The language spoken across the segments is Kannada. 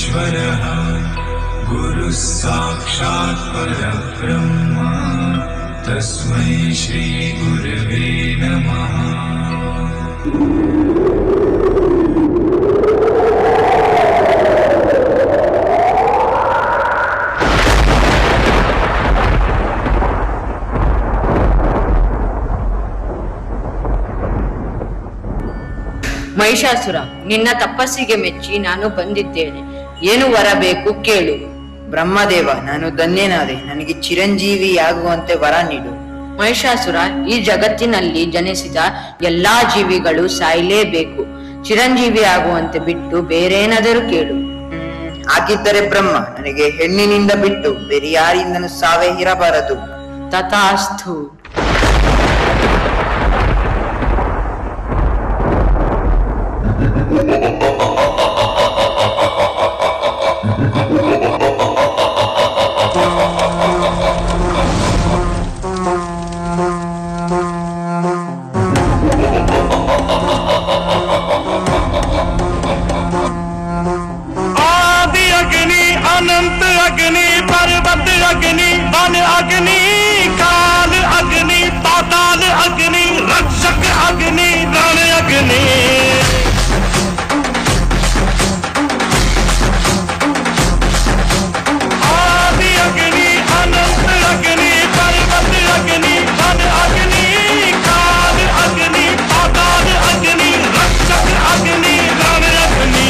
परमेश्वरः गुरुः साक्षात् परब्रह्म तस्मै श्री गुरवे नमः। ಮಹಿಷಾಸುರ, ನಿನ್ನ ತಪಸ್ಸಿಗೆ ಮೆಚ್ಚಿ ನಾನು ಬಂದಿದ್ದೇನೆ. ಏನು ವರ ಬೇಕು ಕೇಳು. ಬ್ರಹ್ಮದೇವ, ನಾನು ಧನ್ಯನಾದೆ. ನನಗೆ ಚಿರಂಜೀವಿಯಾಗುವಂತೆ ವರ ನೀಡು. ಮಹಿಷಾಸುರ, ಈ ಜಗತ್ತಿನಲ್ಲಿ ಜನಿಸಿದ ಎಲ್ಲಾ ಜೀವಿಗಳು ಸಾಯಲೇಬೇಕು. ಚಿರಂಜೀವಿ ಆಗುವಂತೆ ಬಿಟ್ಟು ಬೇರೇನಾದರೂ ಕೇಳು. ಹಾಗಿದ್ದರೆ ಬ್ರಹ್ಮ, ನನಗೆ ಹೆಣ್ಣಿನಿಂದ ಬಿಟ್ಟು ಬೇರೆ ಯಾರಿಂದನೂ ಸಾವೇ ಇರಬಾರದು. ತಥಾಸ್ತು. आदि अग्नि, अनंत अग्नि, पर्वत अग्नि, वन अग्नि, काल अग्नि, पाताल अग्नि, रक्षक अग्नि, रण अग्नि। आदि अग्नि, अनंत अग्नि, पर्वत अग्नि, वन अग्नि, काल अग्नि, पाताल अग्नि, रक्षक अग्नि, रण अग्नि।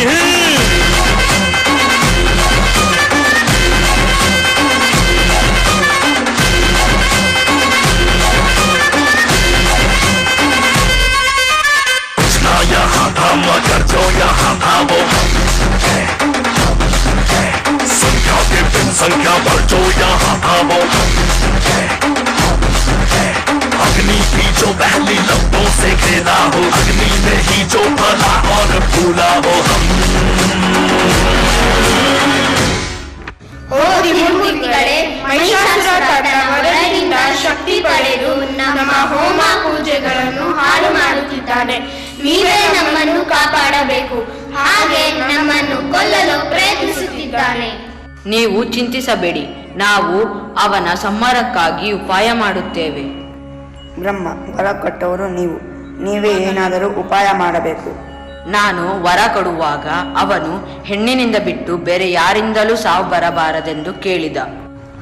यहाँ था मगर जो यहाँ था वो संख्या के बिन संख्या पर जो यहाँ था वो अग्नि की जो पहली लपटों से खेला हो, अग्नि में ही जो फला और फूला हो हम। ತ್ರಿಮೂರ್ತಿಗಳೇ, ಮಹಿಷಾಸುರ ವರದಿಂದ ಶಕ್ತಿ ಪಡೆದು ನಮ್ಮ ಹೋಮ ಪೂಜೆಗಳನ್ನು ಹಾಳು ಮಾಡುತ್ತಿದ್ದಾನೆ. ನೀವೇ ನಮ್ಮನ್ನು ಕಾಪಾಡಬೇಕು. ಹಾಗೆ ನಮ್ಮನ್ನು ಕೊಲ್ಲಲು ಪ್ರಯತ್ನಿಸುತ್ತಿದ್ದಾನೆ. ನೀವು ಚಿಂತಿಸಬೇಡಿ, ನಾವು ಅವನ ಸಂಹಾರಕ್ಕಾಗಿ ಉಪಾಯ ಮಾಡುತ್ತೇವೆ. ಬ್ರಹ್ಮ, ವರ ಕೊಟ್ಟವರು ನೀವೇ ಏನಾದರೂ ಉಪಾಯ ಮಾಡಬೇಕು. ನಾನು ವರ ಕೊಡುವಾಗ ಅವನು ಹೆಣ್ಣಿನಿಂದ ಬಿಟ್ಟು ಬೇರೆ ಯಾರಿಂದಲೂ ಸಾವು ಬರಬಾರದೆಂದು ಕೇಳಿದ.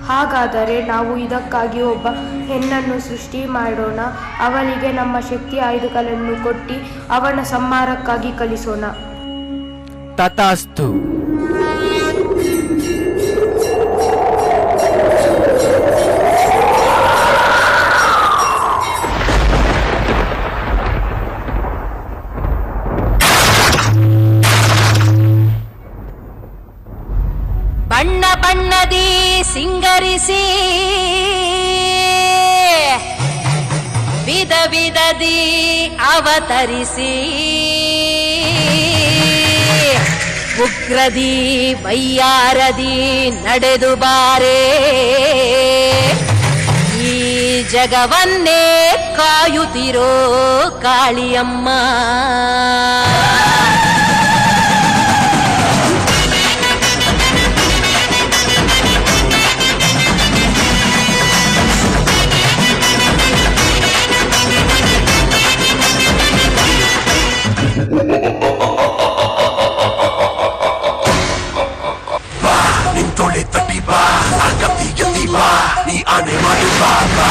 ಹಾಗಾದರೆ ನಾವು ಇದಕ್ಕಾಗಿ ಒಬ್ಬ ಹೆಣ್ಣನ್ನು ಸೃಷ್ಟಿ ಮಾಡೋಣ. ಅವನಿಗೆ ನಮ್ಮ ಶಕ್ತಿ ಆಯುಧಗಳನ್ನು ಕೊಟ್ಟು ಅವನ ಸಂಹಾರಕ್ಕಾಗಿ ಕಲಿಸೋಣ. ತಥಾಸ್ತು. ಬಣ್ಣ ಬಣ್ಣದಿ ಸಿಂಗರಿಸಿ ವಿಧ ವಿಧದಿ ಅವತರಿಸಿ ಉಗ್ರದಿ ವೈಯಾರದಿ ನಡೆದು ಬಾರೆ ಈ ಜಗವನ್ನೇ ಕಾಯುತ್ತಿರೋ ಕಾಳಿಯಮ್ಮ. ನಿಂತೊಳೆ ತಟಿ ಬಾ, ಅಗತಿ ಗತಿ ಬಾ, ನೀ ಆನೆ ಮಾಡು ಬಾ ಬಾ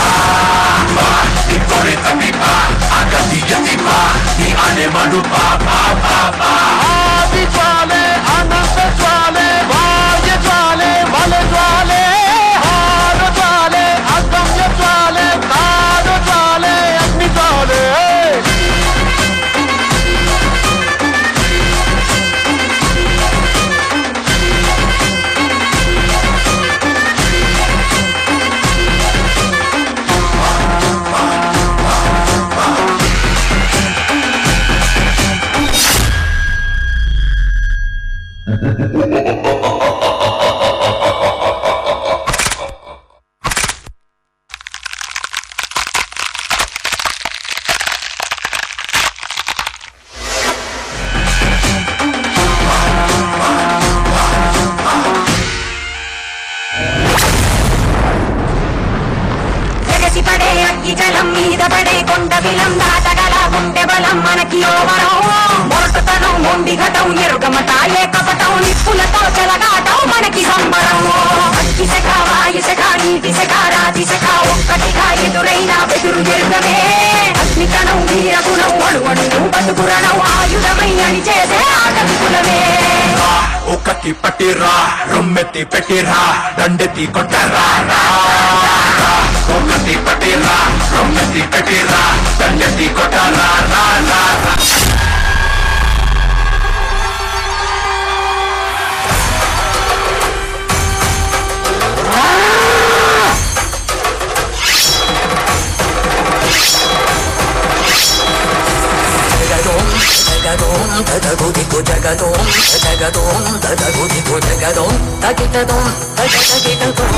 ಬಾ. ನಿಂತೊಳೆ ತಟಿ ಬಾ, ಅಗತಿ ಗತಿ ಬಾ, ನೀ ಆನೆ ಮಾಡು ಬಾ ಬಾ ಬಾ ಬಾ. ಆದಿ ಜ್ವಾಲೆ, ಅನಂತ ಜ್ವಾಲೆ, ಬಾಹ್ಯ ಜ್ವಾಲೆ, ಮಲೆ ಜ್ವಾಲೆ, ಹಾರ ಜ್ವಾಲೆ, ಅಗಮ್ಯ ಜ್ವಾಲೆ, ಕಾಡು ಜ್ವಾಲೆ, ಅಗ್ನಿ ಜ್ವಾಲೆ. అఖిలం దాటగల గుండె బలం మనకి ఓవరం మొరటుతనం మొండిఘటం ఎరుగమట ఏకపటం నిప్పులతో చెలగాటం మనకి సంబరం అగ్గిశక వాయుశక నీటిశక రాతిశక ఒక్కటిగా ఎదురైన బెదురు ఎరుగమే అగ్నికణం వీరగుణం అణువణువు బతుకురణం ఆయుధమై అని చేసే ఆటవి కులమే ఒక్కటి పట్టిరా రొమ్మెత్తి పెట్టిరా దండెత్తి కొట్టరా ఒక్కటి పట్టిరా రొమ్మెత్తి పెట్టిరా దండెత్తి కొట్టరా తగగుదికు జగదోం జగదోం తగగుదికు జగదోం తగిటదోం తగిటదోం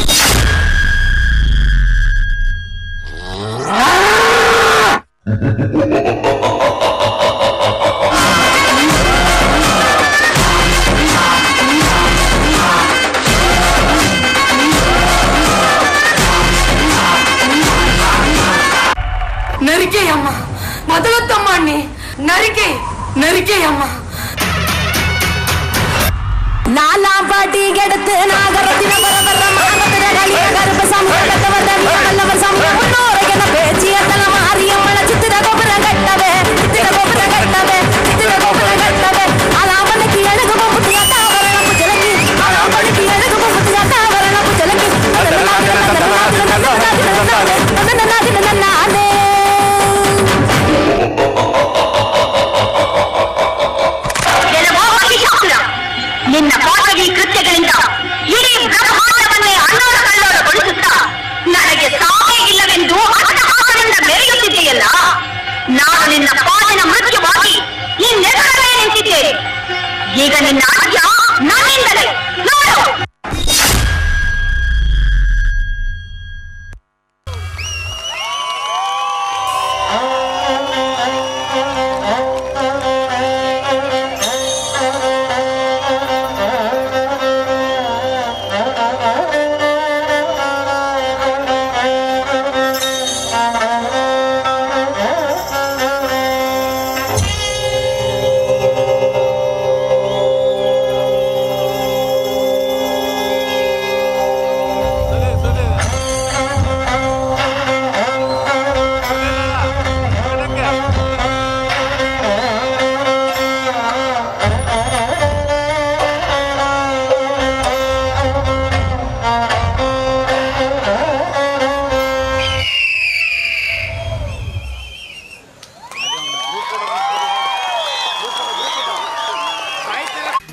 నరికేయమ్మా మొదలొద్దమ్మాన్ని நரிக்கையம்மா நாலாம்பாட்டி கெடுத்து நாகரத்தின பரபர மாகத்திர கலிய கருப்ப சமூக வல்லவர் சமூக முன்னோரையன பேச்சிய தல மாரியம்மன சித்திர கோபுரம் கட்டவே அலாமனுக்கு எழுகு முப்புத்தி அட்டாவரண புஜலக்கி அலாமனுக்கு எழுகு முப்புத்தி அட்டாவரண புஜலக்கி நானே ನಿನ್ನ ಪಾತಕಿ ಕೃತ್ಯಗಳಿಂದ ಇಡೀ ಬ್ರಹ್ಮಾಂಡವನ್ನೇ ಅಲ್ಲೋಲಕಲ್ಲೋಲಗೊಳಿಸುತ್ತಾ ನನಗೆ ಸಾವೇ ಇಲ್ಲವೆಂದು ಅಟ್ಟಹಾಸದಿಂದ ಮೆರೆಯುತ್ತಿದೆಯಲ್ಲ ನಾನು ನಿನ್ನ ಪಾಲಿನ ಮೃತ್ಯುವಾಗಿ ನಿನ್ನೆದುರಲ್ಲೇ ನಿಂತಿದ್ದೇನೆ ಈಗ ನಿನ್ನ ಆಜ್ಞೆ ನನ್ನಿಂದಲೇ ನೋಡು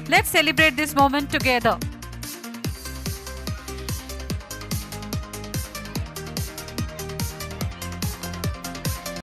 Let's celebrate this moment together.